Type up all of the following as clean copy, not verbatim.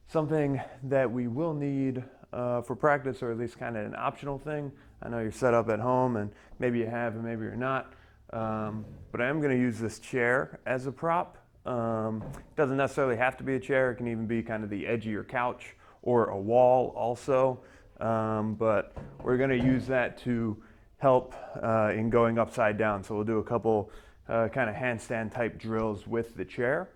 Something that we will need for practice, or at least kind of an optional thing. I know you're set up at home and maybe you have and maybe you're not. But I am going to use this chair as a prop. It doesn't necessarily have to be a chair. It can even be kind of the edge of your couch or a wall also. But we're going to use that to help in going upside down. So we'll do a couple kind of handstand type drills with the chair.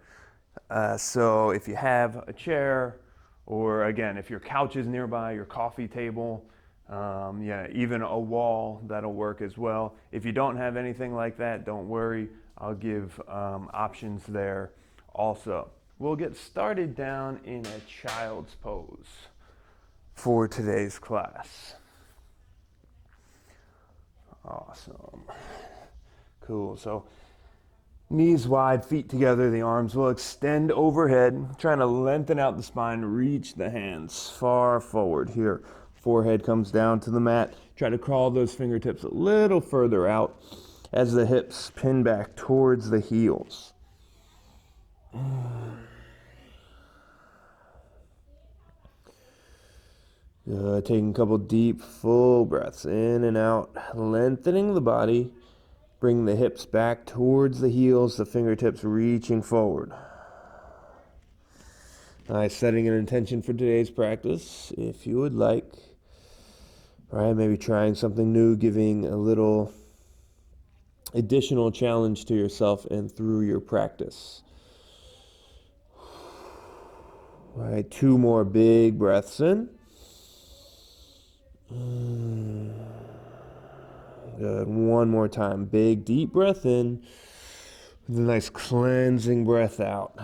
So if you have a chair, or again, if your couch is nearby, your coffee table, yeah, even a wall, that'll work as well. If you don't have anything like that, don't worry. I'll give options there also. We'll get started down in a child's pose for today's class. Awesome. Cool. So knees wide, feet together, the arms will extend overhead, trying to lengthen out the spine, reach the hands far forward here. Forehead comes down to the mat. Try to crawl those fingertips a little further out as the hips pin back towards the heels. Good. Taking a couple deep, full breaths in and out, lengthening the body. Bring the hips back towards the heels, the fingertips reaching forward. Nice. Setting an intention for today's practice, if you would like. Right, maybe trying something new, giving a little additional challenge to yourself and through your practice. All right, 2 more big breaths in. Good. 1 more time. Big, deep breath in. With a nice cleansing breath out.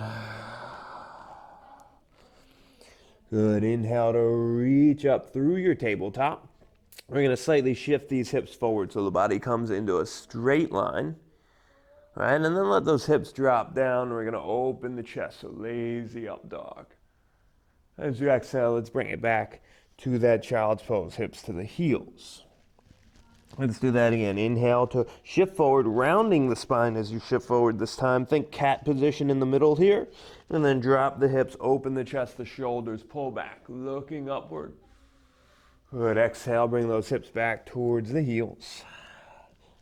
Good. Inhale to reach up through your tabletop. We're going to slightly shift these hips forward so the body comes into a straight line. Right? And then let those hips drop down. We're going to open the chest. So lazy up dog. As you exhale, let's bring it back to that child's pose. Hips to the heels. Let's do that again. Inhale to shift forward, rounding the spine as you shift forward this time. Think cat position in the middle here. And then drop the hips, open the chest, the shoulders, pull back, looking upward. Good. Exhale, bring those hips back towards the heels.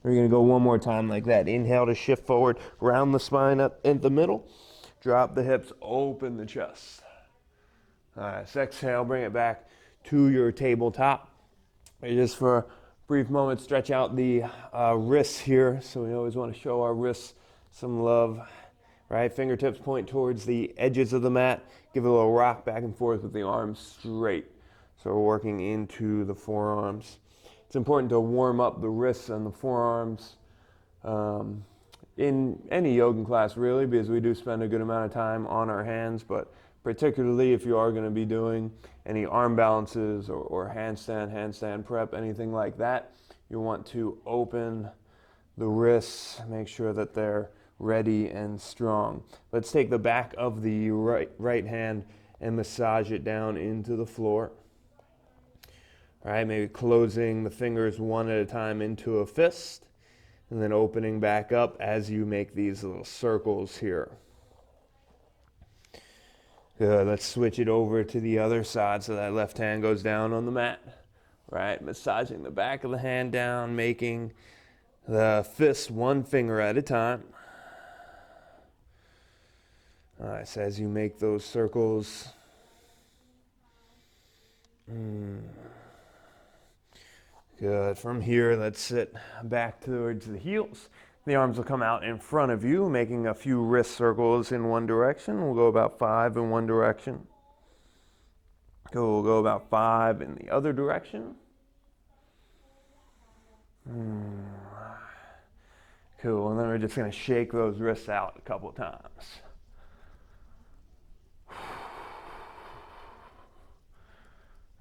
We're going to go 1 more time like that. Inhale to shift forward, round the spine up in the middle. Drop the hips, open the chest. Nice. Exhale, bring it back to your tabletop. Just for a brief moment, stretch out the wrists here. So we always want to show our wrists some love. Right? Fingertips point towards the edges of the mat. Give it a little rock back and forth with the arms straight. So we're working into the forearms. It's important to warm up the wrists and the forearms in any yoga class really, because we do spend a good amount of time on our hands, but particularly if you are going to be doing any arm balances or handstand prep, anything like that, you want to open the wrists, make sure that they're ready and strong. Let's take the back of the right hand and massage it down into the floor. All right, maybe closing the fingers one at a time into a fist, and then opening back up as you make these little circles here. Good. Let's switch it over to the other side so that left hand goes down on the mat. Right, massaging the back of the hand down, making the fist 1 finger at a time. All right, so as you make those circles, good. From here, let's sit back towards the heels. The arms will come out in front of you, making a few wrist circles in one direction. We'll go about 5 in one direction. We'll go about 5 in the other direction. Cool. And then we're just going to shake those wrists out a couple of times.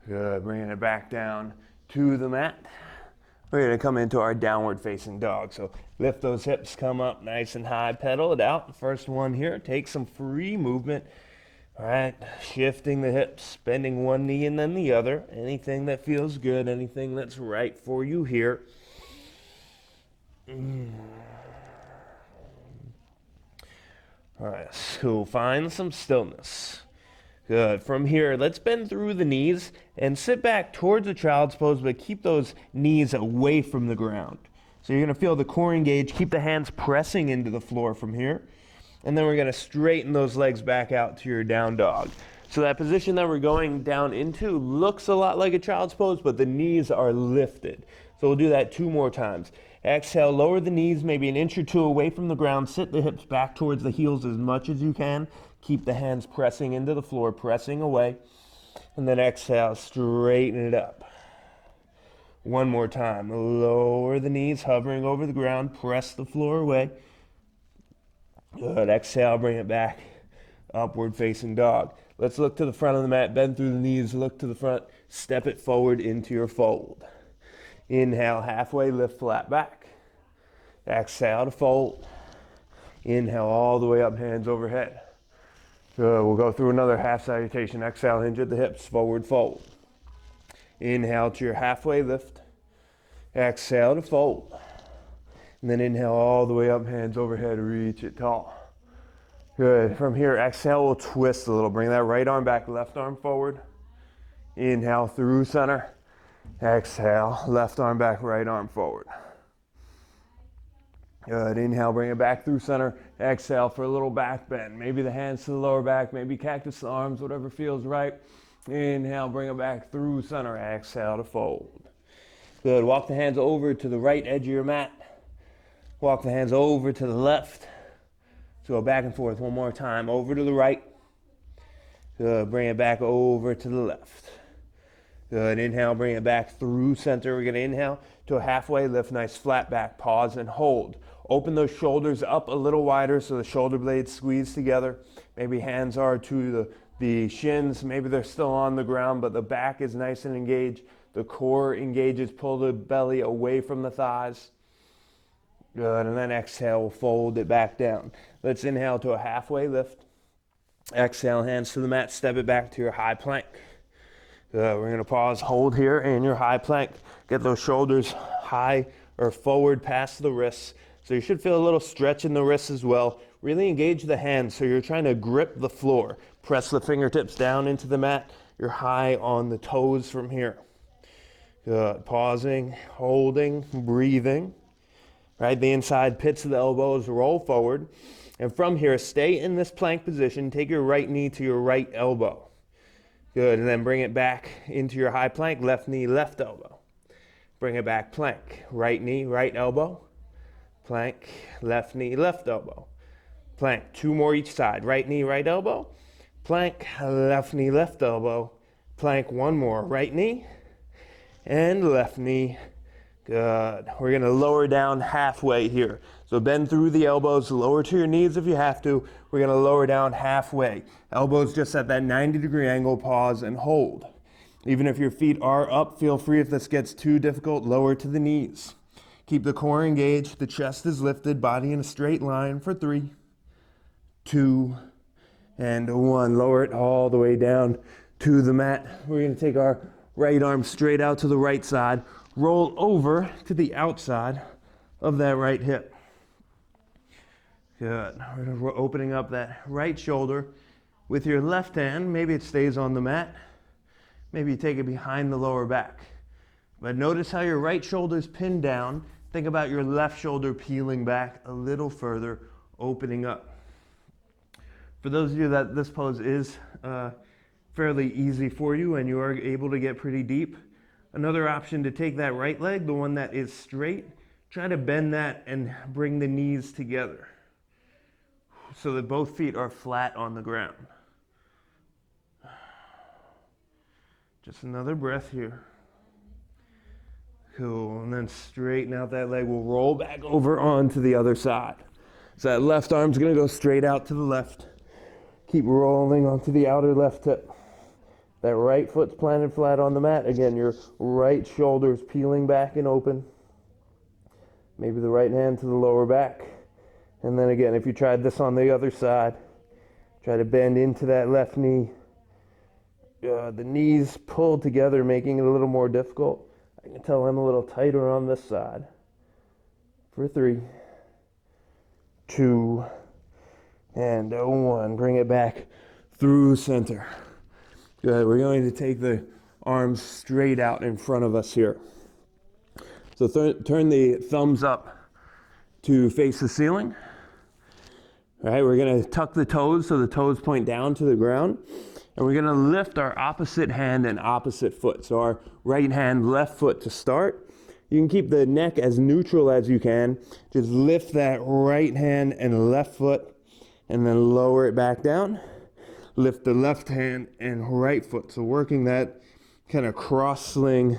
Good. Bringing it back down to the mat. We're going to come into our downward facing dog. So lift those hips, come up nice and high, pedal it out. First one here, take some free movement. All right, shifting the hips, bending one knee and then the other. Anything that feels good, anything that's right for you here. All right, so find some stillness. Good. From here, let's bend through the knees and sit back towards a child's pose, but keep those knees away from the ground. So you're going to feel the core engage. Keep the hands pressing into the floor from here. And then we're going to straighten those legs back out to your down dog. So that position that we're going down into looks a lot like a child's pose, but the knees are lifted. So we'll do that 2 more times. Exhale, lower the knees maybe an inch or 2 away from the ground. Sit the hips back towards the heels as much as you can. Keep the hands pressing into the floor, pressing away. And then exhale, straighten it up. 1 more time. Lower the knees, hovering over the ground. Press the floor away. Good. Exhale, bring it back. Upward facing dog. Let's look to the front of the mat. Bend through the knees. Look to the front. Step it forward into your fold. Inhale, halfway, lift flat back. Exhale to fold. Inhale all the way up, hands overhead. Good. We'll go through another half salutation. Exhale, hinge at the hips, forward fold. Inhale to your halfway lift. Exhale to fold. And then inhale all the way up, hands overhead, reach it tall. Good. From here, exhale, we'll twist a little. Bring that right arm back, left arm forward. Inhale through center. Exhale, left arm back, right arm forward. Good. Inhale, bring it back through center. Exhale for a little back bend. Maybe the hands to the lower back, maybe cactus arms, whatever feels right. Inhale, bring it back through center. Exhale to fold. Good. Walk the hands over to the right edge of your mat. Walk the hands over to the left. So go back and forth 1 more time. Over to the right. Good. Bring it back over to the left. Good. Inhale, bring it back through center. We're going to inhale to a halfway lift. Nice flat back. Pause and hold. Open those shoulders up a little wider so the shoulder blades squeeze together. Maybe hands are to the shins. Maybe they're still on the ground, but the back is nice and engaged. The core engages. Pull the belly away from the thighs. Good. And then exhale, we'll fold it back down. Let's inhale to a halfway lift. Exhale, hands to the mat. Step it back to your high plank. We're going to pause, hold here in your high plank. Get those shoulders high or forward past the wrists. So you should feel a little stretch in the wrists as well. Really engage the hands so you're trying to grip the floor. Press the fingertips down into the mat. You're high on the toes from here. Good. Pausing, holding, breathing. Right, the inside pits of the elbows roll forward. And from here, stay in this plank position. Take your right knee to your right elbow. Good, and then bring it back into your high plank, left knee, left elbow. Bring it back, plank. Right knee, right elbow. Plank, left knee, left elbow. Plank, 2 more each side. Right knee, right elbow. Plank, left knee, left elbow. Plank, 1 more. Right knee and left knee. Good. We're going to lower down halfway here. So bend through the elbows, lower to your knees if you have to. We're going to lower down halfway. Elbows just at that 90-degree angle, pause and hold. Even if your feet are up, feel free if this gets too difficult, lower to the knees. Keep the core engaged, the chest is lifted, body in a straight line for 3, 2, and 1. Lower it all the way down to the mat. We're going to take our right arm straight out to the right side. Roll over to the outside of that right hip. Good. We're opening up that right shoulder with your left hand. Maybe it stays on the mat. Maybe you take it behind the lower back. But notice how your right shoulder's pinned down. Think about your left shoulder peeling back a little further, opening up. For those of you that this pose is fairly easy for you and you are able to get pretty deep, another option to take that right leg, the one that is straight, try to bend that and bring the knees together so that both feet are flat on the ground. Just another breath here. Cool, and then straighten out that leg. We'll roll back over onto the other side. So that left arm's gonna go straight out to the left. Keep rolling onto the outer left hip. That right foot's planted flat on the mat. Again, your right shoulder's peeling back and open. Maybe the right hand to the lower back. And then again, if you tried this on the other side, try to bend into that left knee. The knees pulled together, making it a little more difficult. I can tell I'm a little tighter on this side. For 3, 2, and 1. Bring it back through center. Good. We're going to take the arms straight out in front of us here. So turn the thumbs up to face the ceiling. All right, we're going to tuck the toes so the toes point down to the ground. And we're going to lift our opposite hand and opposite foot. So our right hand, left foot to start. You can keep the neck as neutral as you can. Just lift that right hand and left foot and then lower it back down. Lift the left hand and right foot. So working that kind of cross sling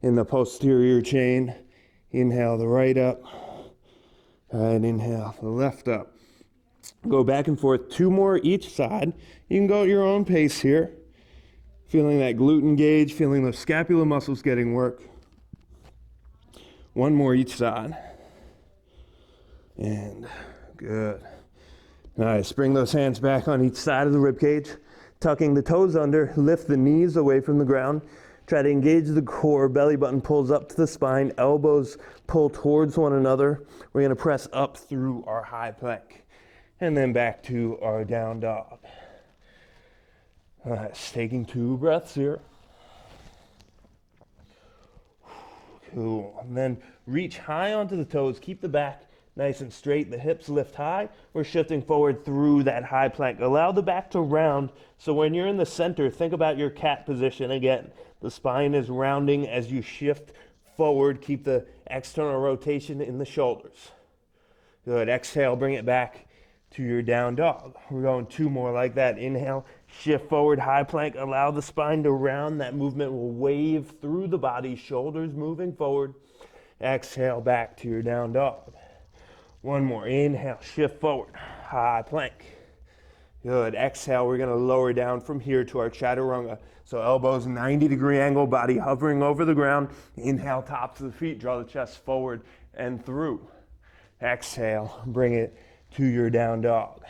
in the posterior chain. Inhale the right up. All right, inhale the left up. Go back and forth, 2 more each side. You can go at your own pace here. Feeling that glute engage, feeling those scapular muscles getting work. 1 more each side. And good. Nice. Bring those hands back on each side of the rib cage. Tucking the toes under, lift the knees away from the ground. Try to engage the core, belly button pulls up to the spine, elbows pull towards one another. We're going to press up through our high plank. And then back to our down dog. Nice. Taking 2 breaths here. Cool. And then reach high onto the toes. Keep the back nice and straight. The hips lift high. We're shifting forward through that high plank. Allow the back to round. So when you're in the center, think about your cat position again. The spine is rounding as you shift forward. Keep the external rotation in the shoulders. Good. Exhale, bring it back to your down dog. We're going 2 more like that. Inhale, shift forward, high plank. Allow the spine to round. That movement will wave through the body, shoulders moving forward. Exhale, back to your down dog. 1 more. Inhale, shift forward, high plank. Good. Exhale, we're going to lower down from here to our chaturanga. So elbows 90-degree angle, body hovering over the ground. Inhale, tops of the feet, draw the chest forward and through. Exhale, bring it to your down dog.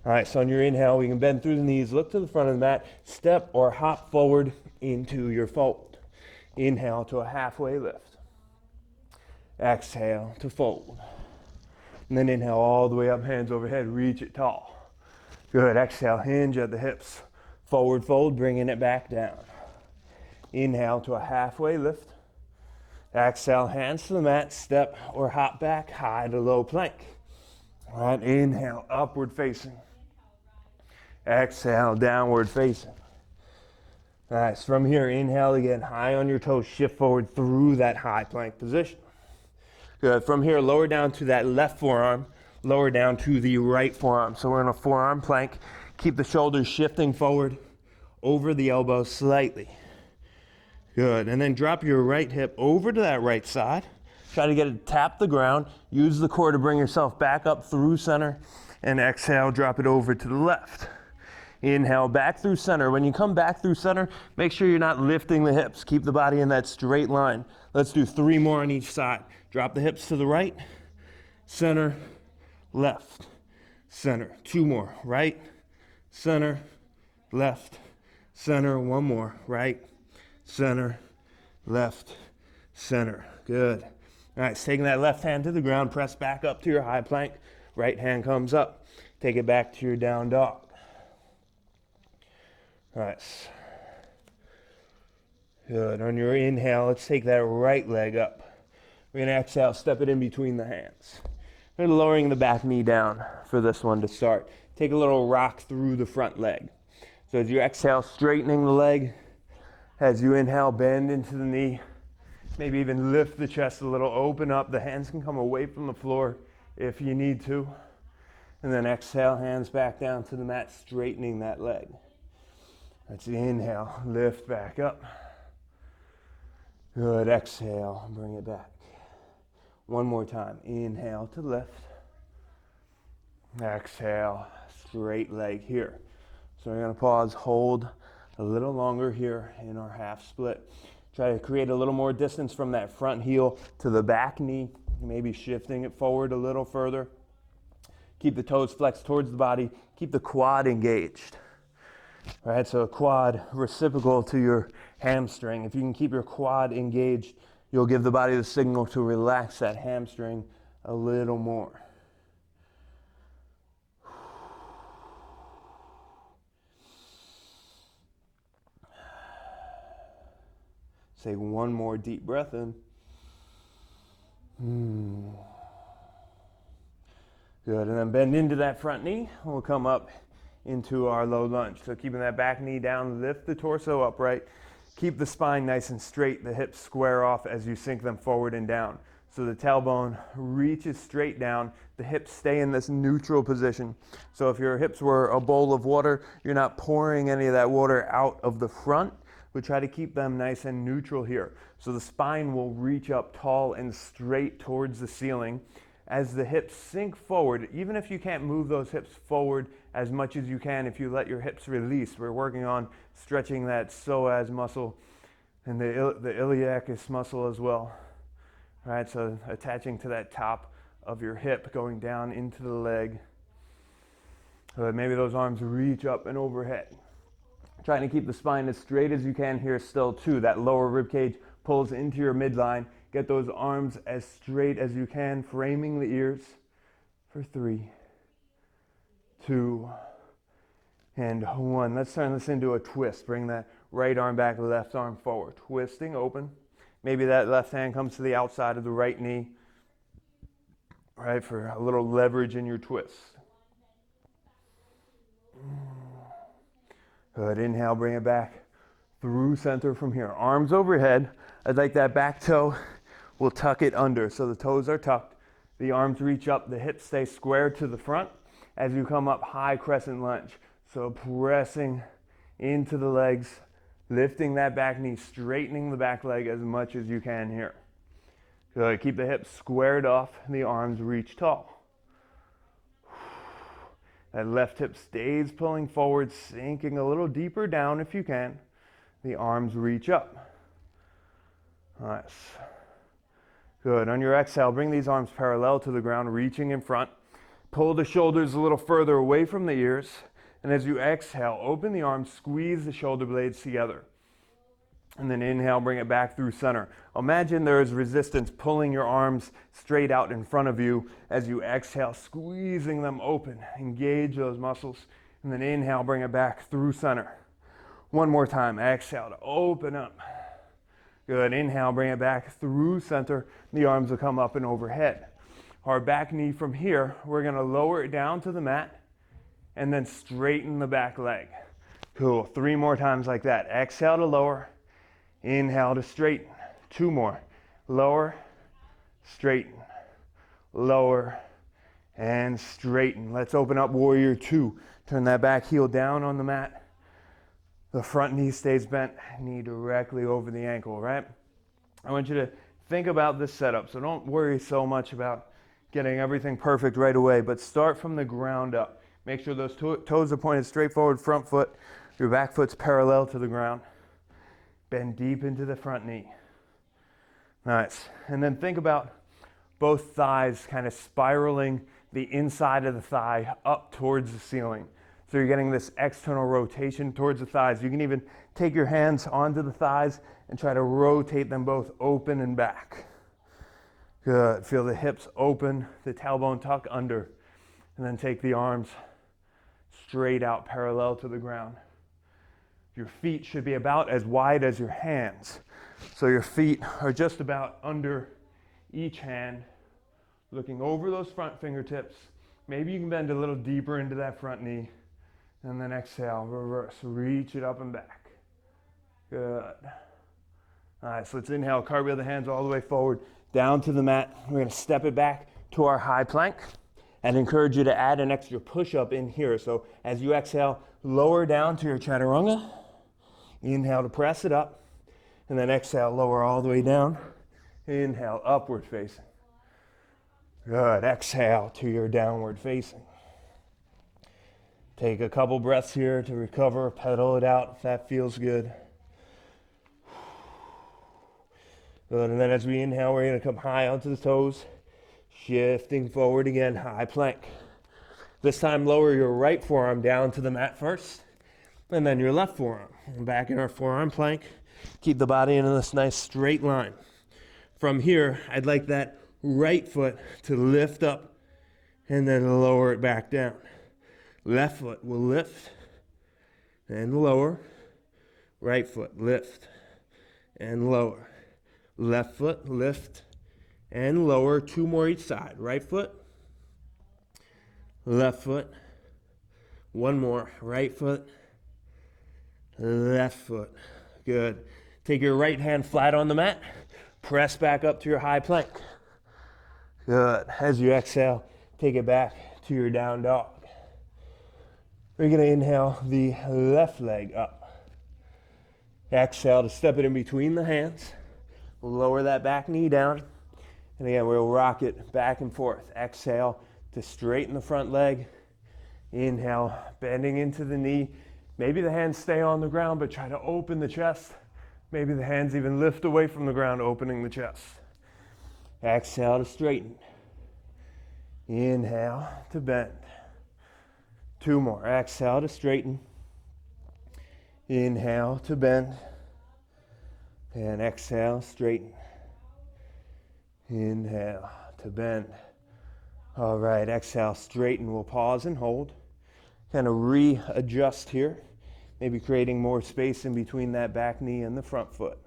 All right, so on your inhale, we can bend through the knees, look to the front of the mat, step or hop forward into your fold. Inhale to a halfway lift. Exhale to fold. And then inhale all the way up, hands overhead, reach it tall. Good. Exhale, hinge at the hips. Forward fold, bringing it back down. Inhale to a halfway lift. Exhale, hands to the mat, step or hop back, high to low plank. All right, inhale, upward facing. Exhale, downward facing. Nice. From here, inhale again, high on your toes, shift forward through that high plank position. Good. From here, lower down to that left forearm, lower down to the right forearm. So we're in a forearm plank. Keep the shoulders shifting forward over the elbows slightly. Good. And then drop your right hip over to that right side. Try to get it to tap the ground. Use the core to bring yourself back up through center. And exhale, drop it over to the left. Inhale, back through center. When you come back through center, make sure you're not lifting the hips. Keep the body in that straight line. Let's do 3 more on each side. Drop the hips to the right, center, left, center. 2 more. Right, center, left, center. 1 more. Right, center, left, center. Good. All right, taking that left hand to the ground, press back up to your high plank. Right hand comes up. Take it back to your down dog. Nice. Good. On your inhale, let's take that right leg up. We're going to exhale, step it in between the hands. We're lowering the back knee down for this one to start. Take a little rock through the front leg. So as you exhale, straightening the leg. As you inhale, bend into the knee. Maybe even lift the chest a little, open up. The hands can come away from the floor if you need to. And then exhale, hands back down to the mat, straightening that leg. Let's inhale, lift back up. Good, exhale, bring it back. 1 more time, inhale to lift. Exhale, straight leg here. So we're gonna pause, hold a little longer here in our half split. Try to create a little more distance from that front heel to the back knee, maybe shifting it forward a little further. Keep the toes flexed towards the body, keep the quad engaged. All right, so a quad reciprocal to your hamstring. If you can keep your quad engaged, you'll give the body the signal to relax that hamstring a little more. take one more deep breath in. Good, and then bend into that front knee. We'll come up into our low lunge. So keeping that back knee down, lift the torso upright. Keep the spine nice and straight, the hips square off as you sink them forward and down. So the tailbone reaches straight down, the hips stay in this neutral position. So if your hips were a bowl of water, you're not pouring any of that water out of the front. We try to keep them nice and neutral here. So the spine will reach up tall and straight towards the ceiling. As the hips sink forward, even if you can't move those hips forward as much as you can if you let your hips release. We're working on stretching that psoas muscle and the iliacus muscle as well. All right, so attaching to that top of your hip, going down into the leg. Maybe those arms reach up and overhead. Trying to keep the spine as straight as you can here still too. That lower rib cage pulls into your midline. Get those arms as straight as you can, framing the ears for 3, 2, and 1. Let's turn this into a twist. Bring that right arm back, left arm forward. Twisting, open. Maybe that left hand comes to the outside of the right knee, right, for a little leverage in your twist. Good, inhale, bring it back through center from here. Arms overhead. I'd like that back toe. We'll tuck it under. So the toes are tucked. The arms reach up. The hips stay square to the front as you come up high crescent lunge. So pressing into the legs, lifting that back knee, straightening the back leg as much as you can here. Good. Keep the hips squared off. The arms reach tall. That left hip stays pulling forward, sinking a little deeper down if you can. The arms reach up. Nice. Good. On your exhale, bring these arms parallel to the ground, reaching in front. Pull the shoulders a little further away from the ears. And as you exhale, open the arms, squeeze the shoulder blades together. And then inhale, bring it back through center. Imagine there is resistance pulling your arms straight out in front of you. As you exhale, squeezing them open. Engage those muscles. And then inhale, bring it back through center. One more time. Exhale to open up. Good. Inhale, bring it back through center. The arms will come up and overhead. Our back knee from here, we're going to lower it down to the mat and then straighten the back leg. Cool. 3 more times like that. Exhale to lower. Inhale to straighten. 2 more. Lower, straighten, lower, and straighten. Let's open up warrior 2. Turn that back heel down on the mat. The front knee stays bent, knee directly over the ankle, right? I want you to think about this setup. So don't worry so much about getting everything perfect right away, but start from the ground up. Make sure those toes are pointed straight forward, front foot. Your back foot's parallel to the ground. Bend deep into the front knee. Nice. And then think about both thighs kind of spiraling the inside of the thigh up towards the ceiling. So you're getting this external rotation towards the thighs. You can even take your hands onto the thighs and try to rotate them both open and back. Good. Feel the hips open, the tailbone tuck under, and then take the arms straight out parallel to the ground. Your feet should be about as wide as your hands. So your feet are just about under each hand, looking over those front fingertips. Maybe you can bend a little deeper into that front knee. And then exhale, reverse, reach it up and back. Good. All right, so let's inhale, cartwheel the hands all the way forward, down to the mat. We're gonna step it back to our high plank and encourage you to add an extra push-up in here. So as you exhale, lower down to your chaturanga. Inhale to press it up. And then exhale, lower all the way down. Inhale, upward facing. Good. Exhale to your downward facing. Take a couple breaths here to recover, pedal it out if that feels good. Good, and then as we inhale, we're going to come high onto the toes, shifting forward again, high plank. This time, lower your right forearm down to the mat first, and then your left forearm. And back in our forearm plank, keep the body in this nice straight line. From here, I'd like that right foot to lift up and then lower it back down. Left foot will lift and lower. Right foot lift and lower. Left foot, lift and lower. 2 more each side. Right foot, left foot. 1 more. Right foot, left foot. Good. Take your right hand flat on the mat. Press back up to your high plank. Good. As you exhale, take it back to your down dog. We're going to inhale the left leg up. Exhale to step it in between the hands. We'll lower that back knee down. And again, we'll rock it back and forth. Exhale to straighten the front leg. Inhale, bending into the knee. Maybe the hands stay on the ground, but try to open the chest. Maybe the hands even lift away from the ground, opening the chest. Exhale to straighten. Inhale to bend. 2 more. Exhale to straighten. Inhale to bend. And exhale, straighten. Inhale to bend. All right, exhale, straighten. We'll pause and hold. Kind of readjust here. Maybe creating more space in between that back knee and the front foot.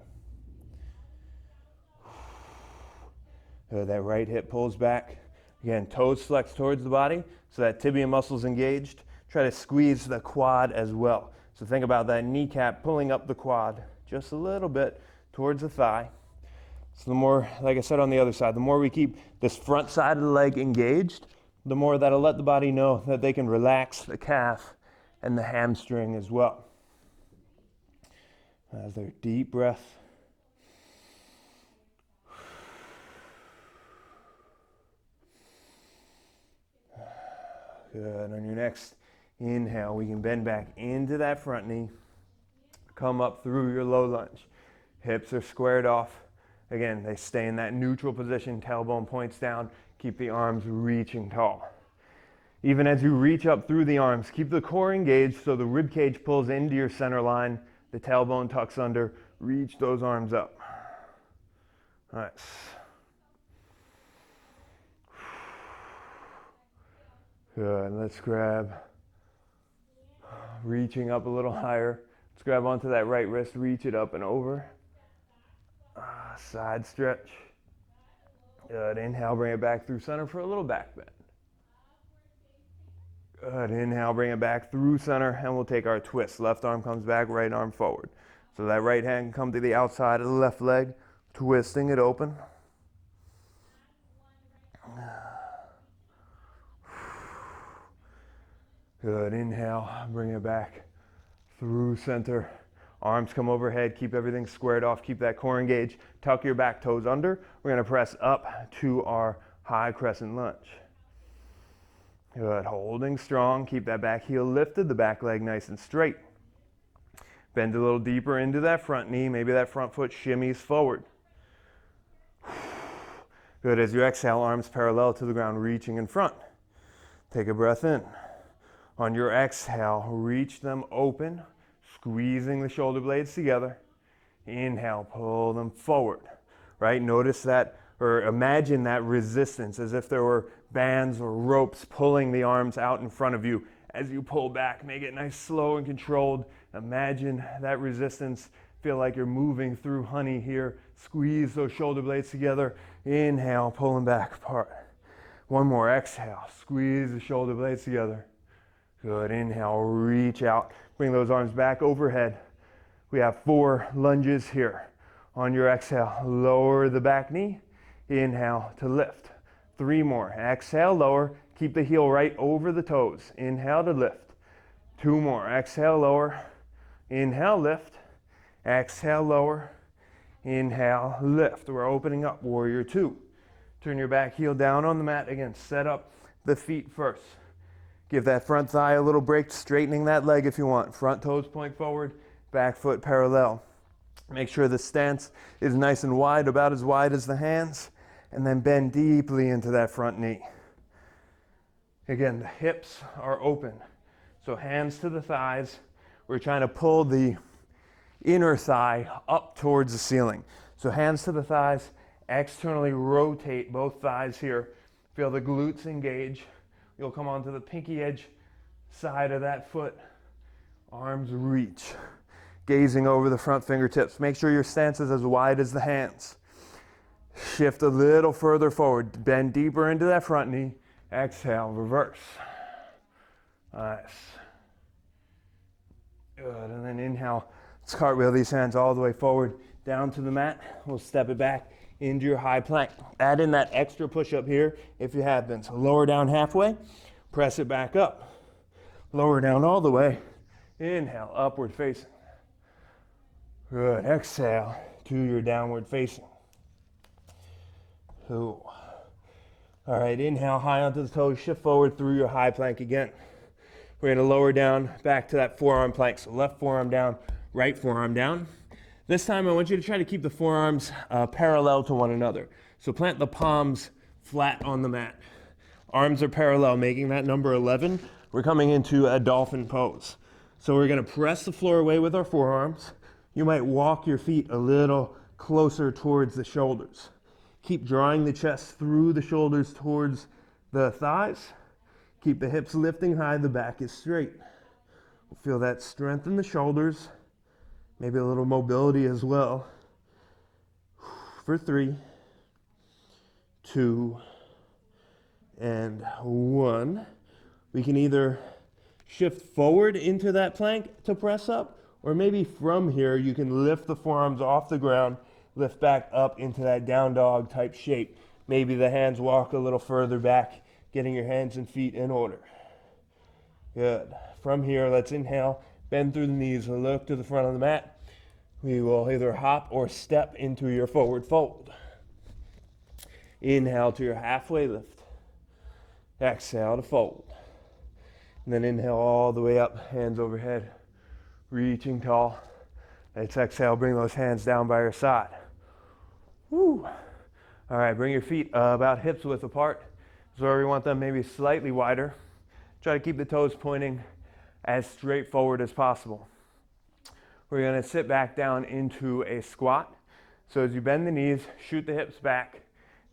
That right hip pulls back. Again, toes flex towards the body, so that tibia muscle's engaged. Try to squeeze the quad as well. So think about that kneecap pulling up the quad just a little bit towards the thigh. So the more, like I said on the other side, the more we keep this front side of the leg engaged, the more that'll let the body know that they can relax the calf and the hamstring as well. Another deep breath. Good. On your next inhale, we can bend back into that front knee. Come up through your low lunge. Hips are squared off. Again, they stay in that neutral position, tailbone points down. Keep the arms reaching tall. Even as you reach up through the arms, keep the core engaged so the rib cage pulls into your center line. The tailbone tucks under. Reach those arms up. Nice. Good. Let's grab, reaching up a little higher. Let's grab onto that right wrist, reach it up and over. Side stretch. Good. Inhale, bring it back through center for a little back bend. Good. Inhale, bring it back through center, and we'll take our twist. Left arm comes back, right arm forward. So that right hand can come to the outside of the left leg, twisting it open. Good. Inhale, bring it back through center. Arms come overhead, keep everything squared off, keep that core engaged. Tuck your back toes under. We're going to press up to our high crescent lunge. Good. Holding strong, keep that back heel lifted, the back leg nice and straight. Bend a little deeper into that front knee. Maybe that front foot shimmies forward. Good. As you exhale, arms parallel to the ground, reaching in front. Take a breath in. On your exhale, reach them open, squeezing the shoulder blades together. Inhale, pull them forward, right? Notice that, or imagine that resistance as if there were bands or ropes pulling the arms out in front of you. As you pull back, make it nice, slow and controlled. Imagine that resistance. Feel like you're moving through honey here. Squeeze those shoulder blades together. Inhale, pull them back apart. 1 more, exhale, squeeze the shoulder blades together. Good. Inhale, reach out. Bring those arms back overhead. We have 4 lunges here. On your exhale, lower the back knee. Inhale to lift. 3 more. Exhale, lower. Keep the heel right over the toes. Inhale to lift. 2 more. Exhale, lower. Inhale, lift. Exhale, lower. Inhale, lift. We're opening up. Warrior 2. Turn your back heel down on the mat. Again, set up the feet first. Give that front thigh a little break, straightening that leg if you want. Front toes point forward, back foot parallel. Make sure the stance is nice and wide, about as wide as the hands, and then bend deeply into that front knee. Again, the hips are open. So hands to the thighs. We're trying to pull the inner thigh up towards the ceiling. So hands to the thighs, externally rotate both thighs here. Feel the glutes engage. You'll come onto the pinky edge side of that foot. Arms reach. gazing over the front fingertips. Make sure your stance is as wide as the hands. Shift a little further forward. Bend deeper into that front knee. Exhale, reverse. Nice. Good, and then inhale. Let's cartwheel these hands all the way forward, down to the mat. We'll step it back into your high plank. Add in that extra push-up here if you have been. So lower down halfway, press it back up. Lower down all the way. Inhale, upward facing. Good, exhale to your downward facing. Ooh. All right, inhale, high onto the toes, shift forward through your high plank again. We're gonna lower down back to that forearm plank. So left forearm down, right forearm down. This time I want you to try to keep the forearms parallel to one another. So plant the palms flat on the mat. Arms are parallel, making that number 11. We're coming into a dolphin pose. So we're gonna press the floor away with our forearms. You might walk your feet a little closer towards the shoulders. Keep drawing the chest through the shoulders towards the thighs. Keep the hips lifting high, the back is straight. Feel that strength in the shoulders, maybe a little mobility as well. For 3, 2, and 1. We can either shift forward into that plank to press up, or maybe from here you can lift the forearms off the ground, lift back up into that down dog type shape. Maybe the hands walk a little further back, getting your hands and feet in order. Good. From here, let's inhale, bend through the knees, look to the front of the mat. We will either hop or step into your forward fold. Inhale to your halfway lift. Exhale to fold. And then inhale all the way up, hands overhead, reaching tall. Let's exhale, bring those hands down by your side. Woo. All right, bring your feet about hips width apart. So where we want them maybe slightly wider. Try to keep the toes pointing as straightforward as possible. We're gonna sit back down into a squat. So as you bend the knees, shoot the hips back,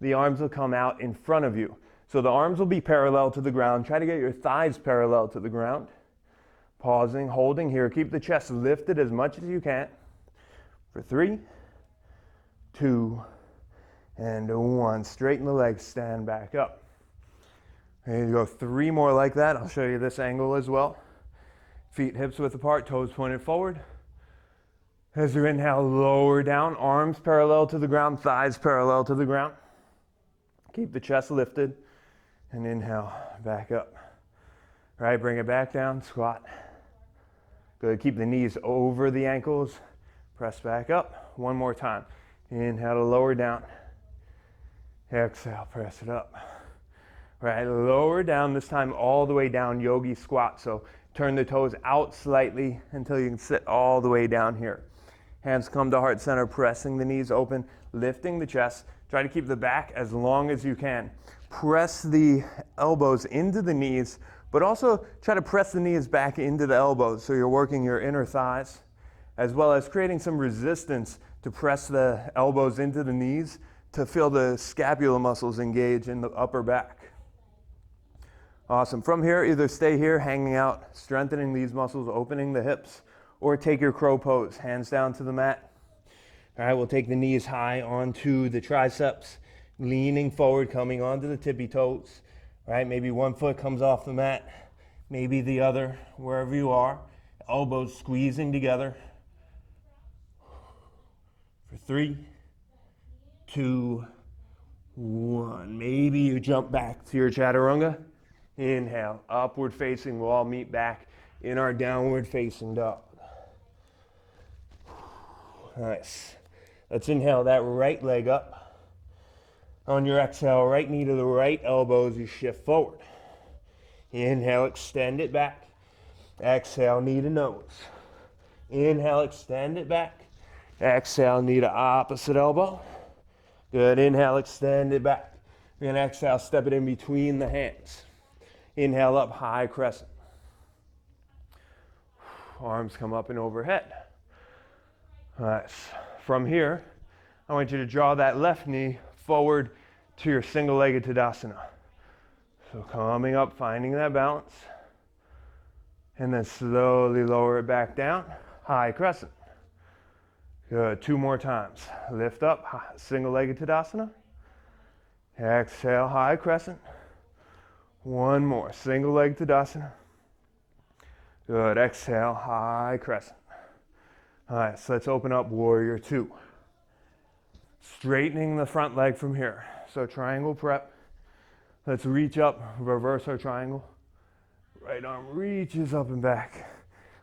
the arms will come out in front of you. So the arms will be parallel to the ground. Try to get your thighs parallel to the ground. Pausing, holding here. Keep the chest lifted as much as you can. For 3, 2, and 1. Straighten the legs, stand back up. Ready to go 3 more like that. I'll show you this angle as well. Feet hips width apart, toes pointed forward. As you inhale, lower down, arms parallel to the ground, thighs parallel to the ground. Keep the chest lifted, and inhale, back up. All right, bring it back down, squat. Good, keep the knees over the ankles, press back up. One more time. Inhale to lower down. Exhale, press it up. All right, lower down, this time all the way down, yogi squat. So turn the toes out slightly until you can sit all the way down here. Hands come to heart center, pressing the knees open, lifting the chest. Try to keep the back as long as you can. Press the elbows into the knees, but also try to press the knees back into the elbows so you're working your inner thighs, as well as creating some resistance to press the elbows into the knees to feel the scapular muscles engage in the upper back. Awesome. From here, either stay here, hanging out, strengthening these muscles, opening the hips, or take your crow pose, hands down to the mat. All right, we'll take the knees high onto the triceps, leaning forward, coming onto the tippy toes. All right, maybe one foot comes off the mat, maybe the other, wherever you are. Elbows squeezing together. For 3, 2, 1. Maybe you jump back to your chaturanga. Inhale, upward facing. We'll all meet back in our downward facing dog. Nice. Let's inhale that right leg up. On your exhale, right knee to the right elbow as you shift forward. Inhale, extend it back. Exhale, knee to nose. Inhale, extend it back. Exhale, knee to opposite elbow. Good. Inhale, extend it back. We're going to exhale, step it in between the hands. Inhale up, high crescent. Arms come up and overhead. Nice. From here, I want you to draw that left knee forward to your single-legged Tadasana. So coming up, finding that balance. And then slowly lower it back down, high crescent. Good, 2 more times. Lift up, single-legged Tadasana. Exhale, high crescent. 1 more, single-legged Tadasana. Good, exhale, high crescent. All right, so let's open up warrior 2. Straightening the front leg from here. So triangle prep. Let's reach up, reverse our triangle. Right arm reaches up and back.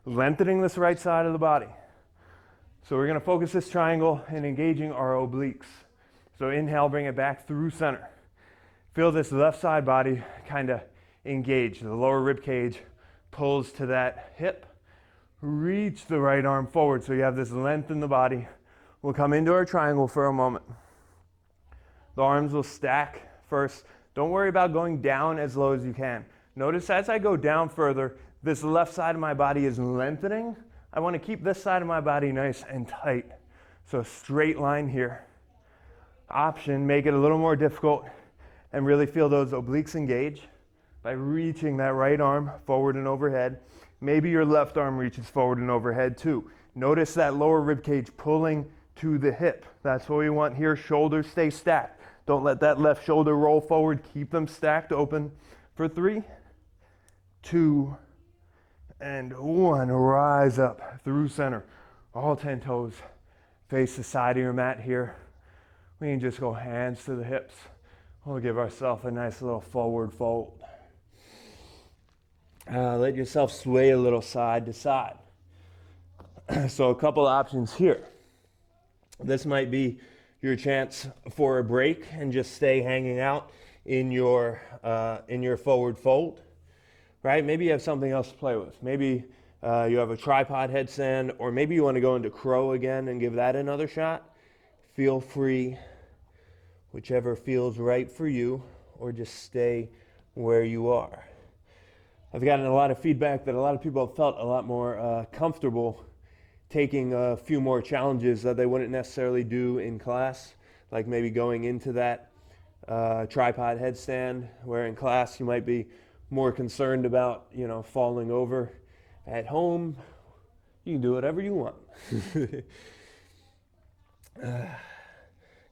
Lengthening this right side of the body. So we're gonna focus this triangle in engaging our obliques. So inhale, bring it back through center. Feel this left side body kind of engage. The lower rib cage pulls to that hip. Reach the right arm forward so you have this length in the body. We'll come into our triangle for a moment. The arms will stack first. Don't worry about going down as low as you can. Notice as I go down further, this left side of my body is lengthening. I want to keep this side of my body nice and tight. So a straight line here. Option, make it a little more difficult and really feel those obliques engage by reaching that right arm forward and overhead. Maybe your left arm reaches forward and overhead too. Notice that lower rib cage pulling to the hip. That's what we want here. Shoulders stay stacked. Don't let that left shoulder roll forward. Keep them stacked open for 3, 2, and 1. Rise up through center. All 10 toes face the side of your mat here. We can just go hands to the hips. We'll give ourselves a nice little forward fold. Let yourself sway a little side to side. So a couple options here. This might be your chance for a break and just stay hanging out in your forward fold, right? Maybe you have something else to play with. Maybe you have a tripod headstand, or maybe you want to go into crow again and give that another shot. Feel free, whichever feels right for you, or just stay where you are. I've gotten a lot of feedback that a lot of people have felt a lot more comfortable taking a few more challenges that they wouldn't necessarily do in class, like maybe going into that tripod headstand, where in class you might be more concerned about, falling over. At home, you can do whatever you want.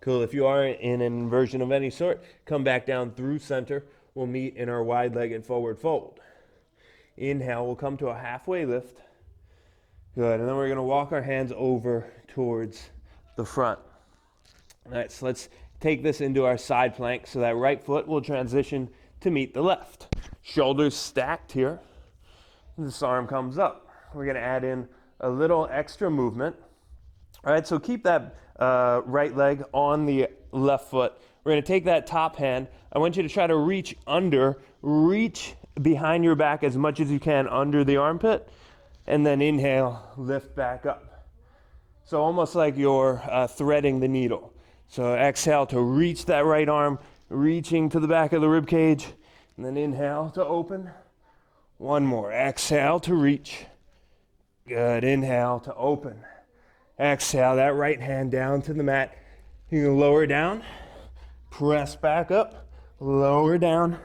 Cool. If you are in an inversion of any sort, come back down through center. We'll meet in our wide-legged forward fold. Inhale, we'll come to a halfway lift. Good, and then we're gonna walk our hands over towards the front. All right, so let's take this into our side plank. So that right foot will transition to meet the left. Shoulders stacked here. This arm comes up. We're gonna add in a little extra movement. All right, so keep that right leg on the left foot. We're gonna take that top hand. I want you to try to reach behind your back as much as you can under the armpit, and then inhale, lift back up. So almost like you're threading the needle. So exhale to reach that right arm, reaching to the back of the rib cage, and then inhale to open. 1 more, exhale to reach. Good, inhale to open. Exhale, that right hand down to the mat. You can lower down, press back up, lower down.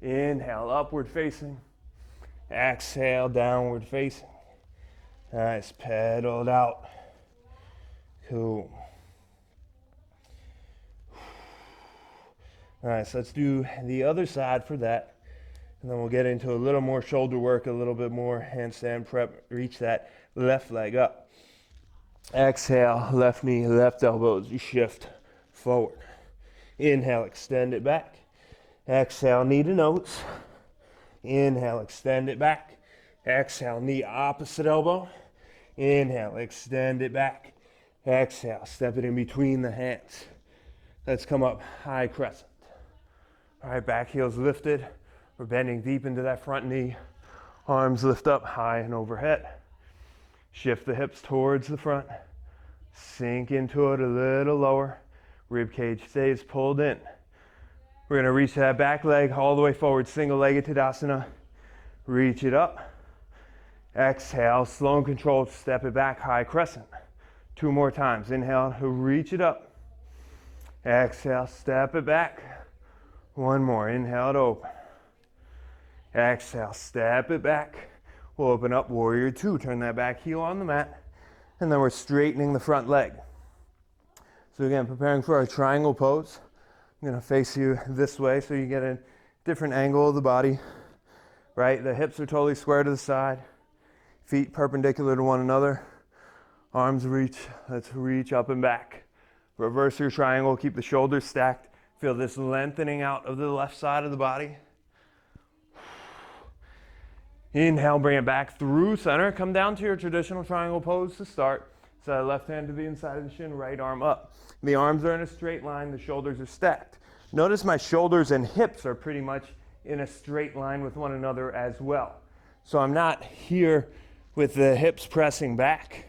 Inhale, upward facing. Exhale, downward facing. Nice, pedaled out. Cool. All right, so let's do the other side for that. And then we'll get into a little more shoulder work, a little bit more handstand prep. Reach that left leg up. Exhale, left knee, left elbow as you shift forward. Inhale, extend it back. Exhale, knee to nose. Inhale, extend it back. Exhale, knee opposite elbow. Inhale, extend it back. Exhale, step it in between the hands. Let's come up, high crescent. All right, back heel's lifted. We're bending deep into that front knee. Arms lift up high and overhead. Shift the hips towards the front. Sink into it a little lower. Rib cage stays pulled in. We're gonna reach that back leg all the way forward, single-legged Tadasana. Reach it up. Exhale, slow and controlled, step it back, high crescent. 2 more times. Inhale, reach it up. Exhale, step it back. 1 more, inhale to open. Exhale, step it back. We'll open up warrior 2. Turn that back heel on the mat. and then we're straightening the front leg. So again, preparing for our triangle pose. I'm gonna face you this way so you get a different angle of the body, right? The hips are totally square to the side, feet perpendicular to one another, arms reach, let's reach up and back. Reverse your triangle, keep the shoulders stacked. Feel this lengthening out of the left side of the body. Inhale, bring it back through center. Come down to your traditional triangle pose to start. So left hand to the inside of the shin, right arm up. The arms are in a straight line, the shoulders are stacked. Notice my shoulders and hips are pretty much in a straight line with one another as well. So I'm not here with the hips pressing back,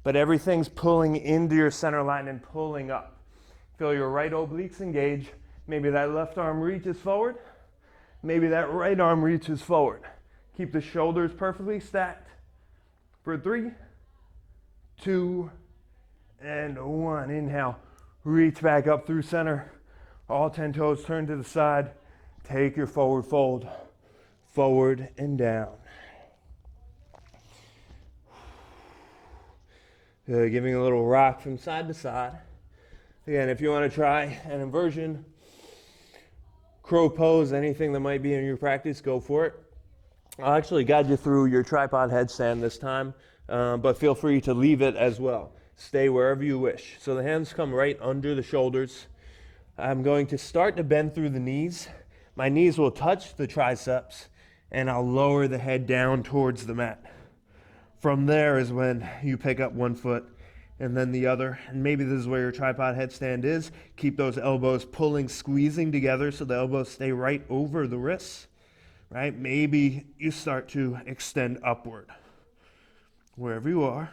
but everything's pulling into your center line and pulling up. Feel your right obliques engage. Maybe that left arm reaches forward. Maybe that right arm reaches forward. Keep the shoulders perfectly stacked for 3, 2, and 1. Inhale, reach back up through center. All 10 toes turn to the side. Take your forward fold, forward and down. Giving a little rock from side to side. Again, if you want to try an inversion, crow pose, anything that might be in your practice, go for it. I'll actually guide you through your tripod headstand this time, but feel free to leave it as well. Stay wherever you wish. So the hands come right under the shoulders. I'm going to start to bend through the knees. My knees will touch the triceps, and I'll lower the head down towards the mat. From there is when you pick up one foot and then the other, and maybe this is where your tripod headstand is. Keep those elbows pulling, squeezing together so the elbows stay right over the wrists. Right? Maybe you start to extend upward. Wherever you are,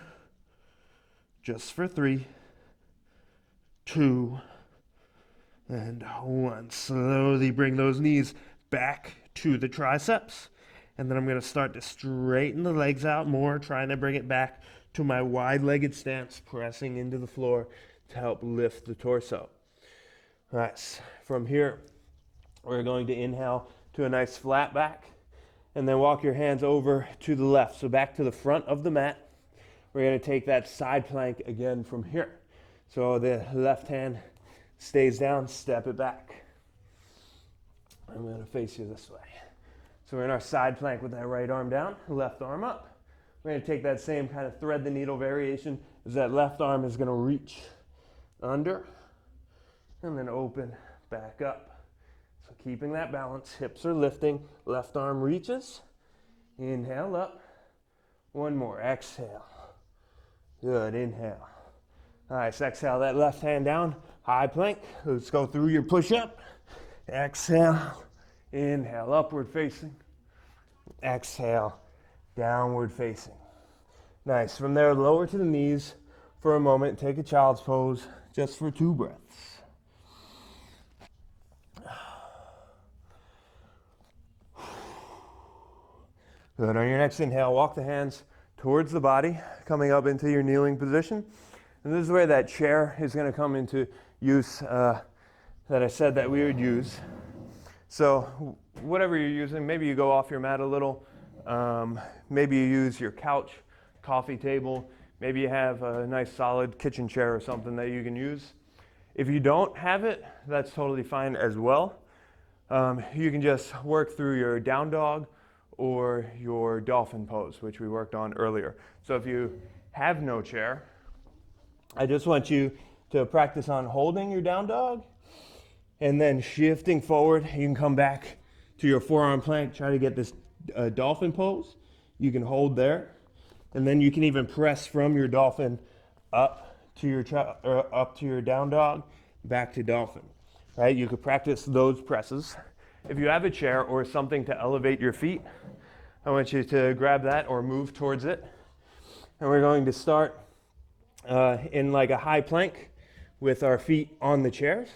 just for 3, 2, and 1. Slowly bring those knees back to the triceps. And then I'm going to start to straighten the legs out more, trying to bring it back to my wide-legged stance, pressing into the floor to help lift the torso. All right, from here, we're going to inhale to a nice flat back, and then walk your hands over to the left. So back to the front of the mat. We're going to take that side plank again from here. So the left hand stays down, step it back. I'm going to face you this way. So we're in our side plank with that right arm down, left arm up. We're going to take that same kind of thread the needle variation as that left arm is going to reach under and then open back up. So keeping that balance, hips are lifting, left arm reaches. Inhale up. One more, exhale. Good, inhale. All right, so exhale that left hand down, high plank. Let's go through your push-up. Exhale, inhale, upward facing. Exhale, downward facing. Nice, from there, lower to the knees for a moment. Take a child's pose just for 2 breaths. Good. On your next inhale, walk the hands towards the body, coming up into your kneeling position. And this is where that chair is going to come into use that I said that we would use. So whatever you're using, maybe you go off your mat a little. Maybe you use your couch, coffee table. Maybe you have a nice solid kitchen chair or something that you can use. If you don't have it, that's totally fine as well. You can just work through your down dog or your dolphin pose, which we worked on earlier. So if you have no chair, I just want you to practice on holding your down dog and then shifting forward. You can come back to your forearm plank, try to get this dolphin pose. You can hold there, and then you can even press from your dolphin up to your down dog, back to dolphin. Right? You could practice those presses. If you have a chair or something to elevate your feet, I want you to grab that or move towards it. And we're going to start in like a high plank with our feet on the chairs,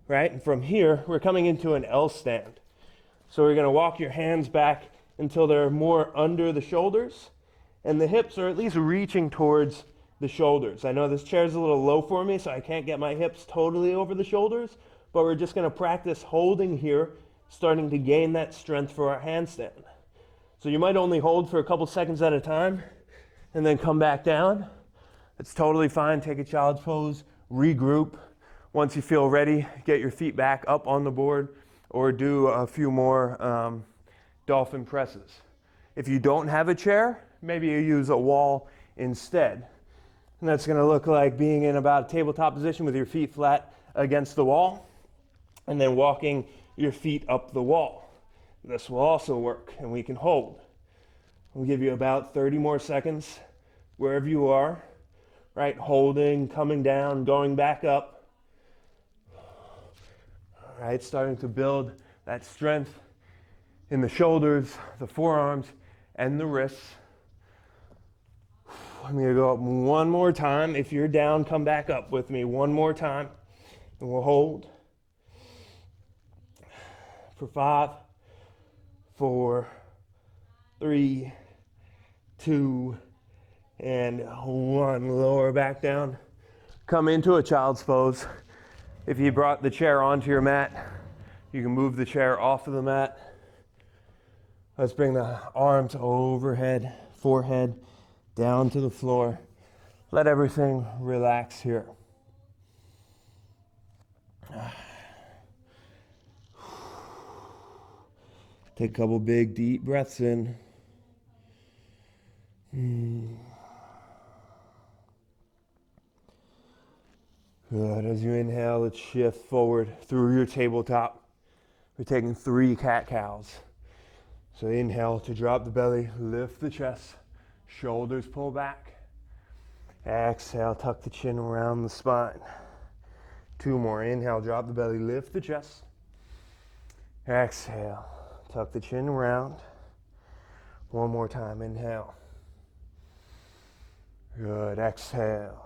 right? And from here, we're coming into an L stand. So we're going to walk your hands back until they're more under the shoulders, and the hips are at least reaching towards the shoulders. I know this chair is a little low for me, so I can't get my hips totally over the shoulders, but we're just going to practice holding here, starting to gain that strength for our handstand. So you might only hold for a couple seconds at a time and then come back down. It's totally fine. Take a child's pose, regroup. Once you feel ready, get your feet back up on the board or do a few more dolphin presses. If you don't have a chair, maybe you use a wall instead. And that's going to look like being in about a tabletop position with your feet flat against the wall and then walking your feet up the wall. This will also work, and we can hold. We'll give you about 30 more seconds wherever you are, right? Holding, coming down, going back up. All right, starting to build that strength in the shoulders, the forearms, and the wrists. I'm going to go up one more time. If you're down, come back up with me one more time. And we'll hold for 5, 4, 3, 2, and 1. Lower back down. Come into a child's pose. If you brought the chair onto your mat, you can move the chair off of the mat. Let's bring the arms overhead, forehead, down to the floor. Let everything relax here. Take a couple big deep breaths in. Good. As you inhale, let's shift forward through your tabletop. We're taking 3 cat-cows. So inhale to drop the belly, lift the chest, shoulders pull back. Exhale, tuck the chin around the spine. 2 more. Inhale, drop the belly, lift the chest. Exhale, tuck the chin around. 1 more time. Inhale. Good. Exhale.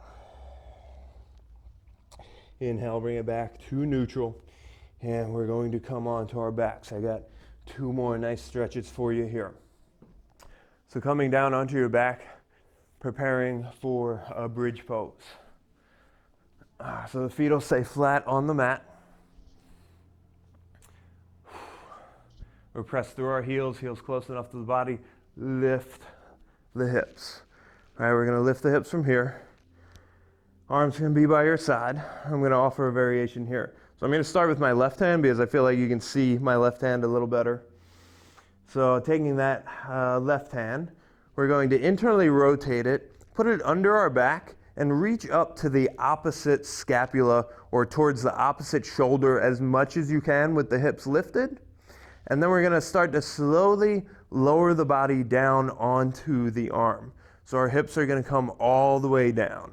Inhale, bring it back to neutral. And we're going to come onto our backs. I got 2 more nice stretches for you here. So coming down onto your back, preparing for a bridge pose. So the feet will stay flat on the mat. We'll press through our heels, heels close enough to the body. Lift the hips. All right, we're going to lift the hips from here. Arms can be by your side. I'm going to offer a variation here. So I'm going to start with my left hand because I feel like you can see my left hand a little better. So taking that left hand, we're going to internally rotate it, put it under our back, and reach up to the opposite scapula or towards the opposite shoulder as much as you can with the hips lifted. And then we're going to start to slowly lower the body down onto the arm. So our hips are going to come all the way down.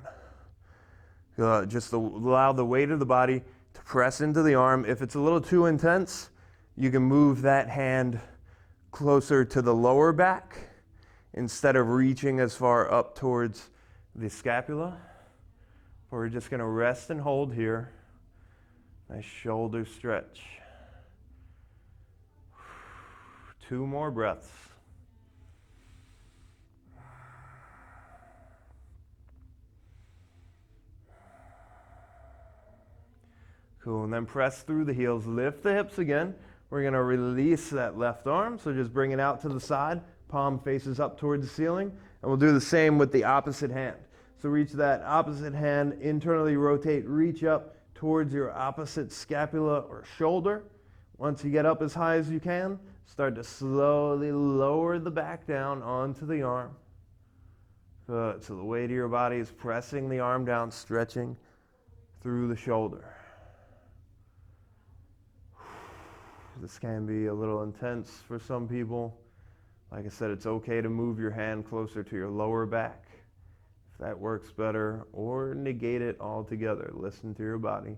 Just allow the weight of the body to press into the arm. If it's a little too intense, you can move that hand closer to the lower back instead of reaching as far up towards the scapula. We're just going to rest and hold here. Nice shoulder stretch. 2 more breaths. Cool, and then press through the heels, lift the hips again. We're going to release that left arm, so just bring it out to the side, palm faces up towards the ceiling, and we'll do the same with the opposite hand. So reach that opposite hand, internally rotate, reach up towards your opposite scapula or shoulder. Once you get up as high as you can, start to slowly lower the back down onto the arm. Good, so the weight of your body is pressing the arm down, stretching through the shoulder. This can be a little intense for some people. Like I said, it's okay to move your hand closer to your lower back if that works better, or negate it altogether. Listen to your body.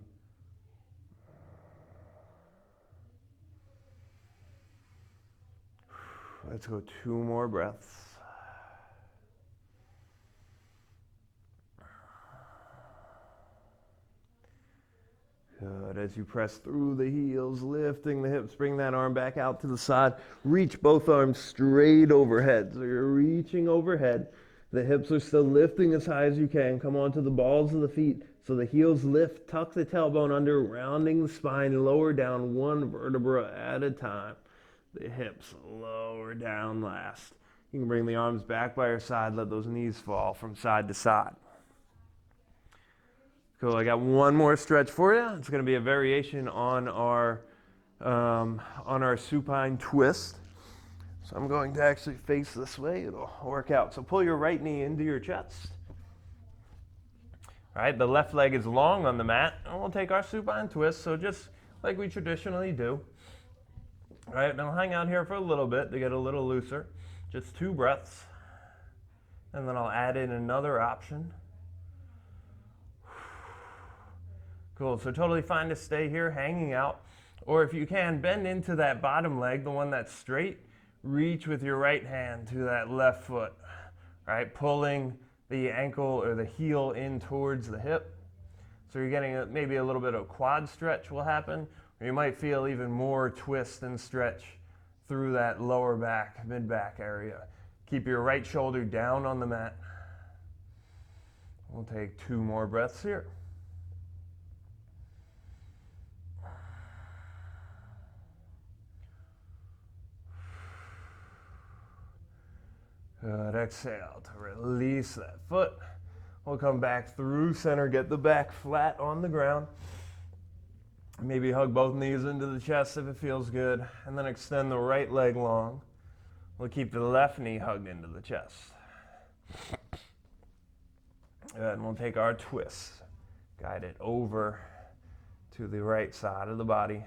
Let's go 2 more breaths. Good. As you press through the heels, lifting the hips, bring that arm back out to the side. Reach both arms straight overhead. So you're reaching overhead. The hips are still lifting as high as you can. Come onto the balls of the feet. So the heels lift, tuck the tailbone under, rounding the spine, lower down 1 vertebra at a time. The hips lower down last. You can bring the arms back by your side. Let those knees fall from side to side. Cool, I got one more stretch for you. It's gonna be a variation on our supine twist. So I'm going to actually face this way. It'll work out. So pull your right knee into your chest. All right, the left leg is long on the mat, and we'll take our supine twist, so just like we traditionally do. All right, now hang out here for a little bit to get a little looser. Just 2 breaths, and then I'll add in another option. Cool, so totally fine to stay here hanging out, or if you can, bend into that bottom leg, the one that's straight. Reach with your right hand to that left foot, right? Pulling the ankle or the heel in towards the hip. So you're getting maybe a little bit of quad stretch will happen, or you might feel even more twist and stretch through that lower back, mid-back area. Keep your right shoulder down on the mat. We'll take 2 more breaths here. Good, exhale to release that foot. We'll come back through center, get the back flat on the ground. Maybe hug both knees into the chest if it feels good, and then extend the right leg long. We'll keep the left knee hugged into the chest. And we'll take our twist, guide it over to the right side of the body.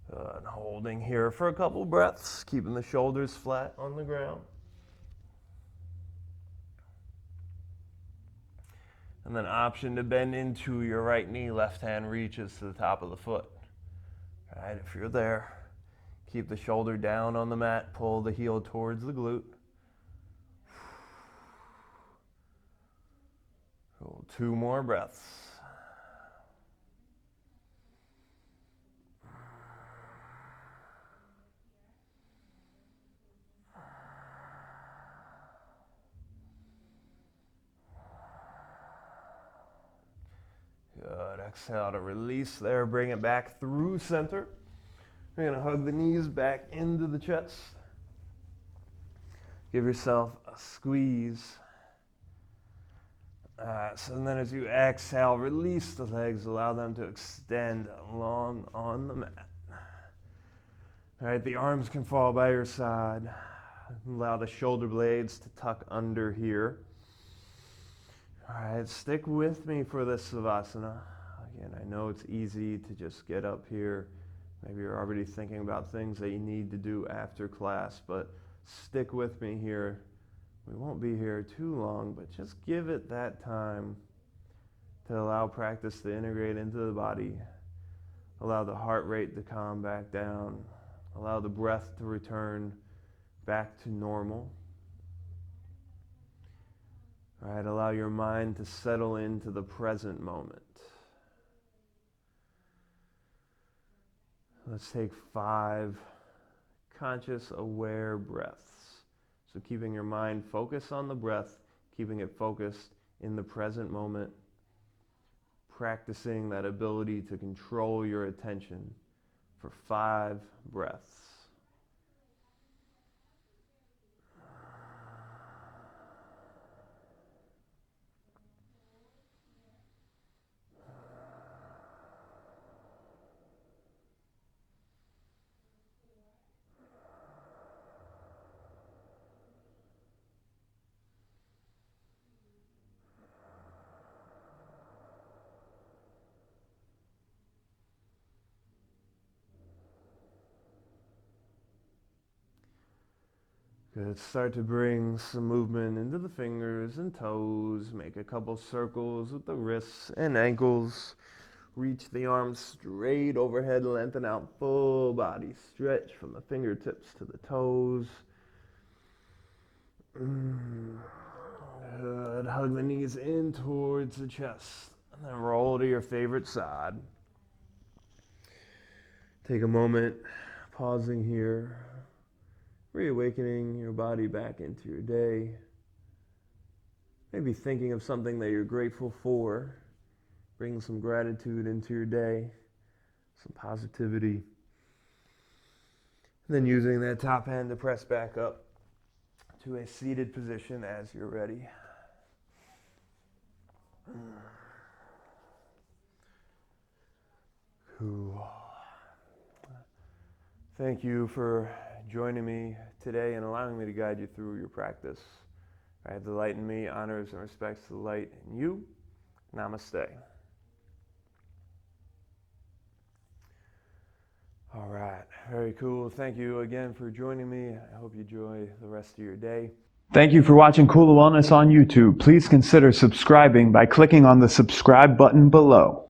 And holding here for a couple breaths, keeping the shoulders flat on the ground. And then option to bend into your right knee, left hand reaches to the top of the foot. All right, if you're there, keep the shoulder down on the mat, pull the heel towards the glute. Cool. 2 more breaths. Good. Exhale to release there. Bring it back through center. We're going to hug the knees back into the chest. Give yourself a squeeze. So then as you exhale, release the legs. Allow them to extend long on the mat. All right, the arms can fall by your side. Allow the shoulder blades to tuck under here. All right, stick with me for this Savasana. Again, I know it's easy to just get up here. Maybe you're already thinking about things that you need to do after class, but stick with me here. We won't be here too long, but just give it that time to allow practice to integrate into the body. Allow the heart rate to calm back down. Allow the breath to return back to normal. All right, allow your mind to settle into the present moment. Let's take 5 conscious, aware breaths. So keeping your mind focused on the breath, keeping it focused in the present moment, practicing that ability to control your attention for 5 breaths. Good. Start to bring some movement into the fingers and toes. Make a couple circles with the wrists and ankles. Reach the arms straight overhead, lengthen out full body. Stretch from the fingertips to the toes. Good. Hug the knees in towards the chest. And then roll to your favorite side. Take a moment, pausing here. Reawakening your body back into your day. Maybe thinking of something that you're grateful for. Bring some gratitude into your day, some positivity. And then using that top hand to press back up to a seated position as you're ready. Cool. Thank you for joining me today and allowing me to guide you through your practice. Right, the light in me honors and respects the light in you. Namaste. All right, very cool. Thank you again for joining me. I hope you enjoy the rest of your day. Thank you for watching Kula Wellness on YouTube. Please consider subscribing by clicking on the subscribe button below.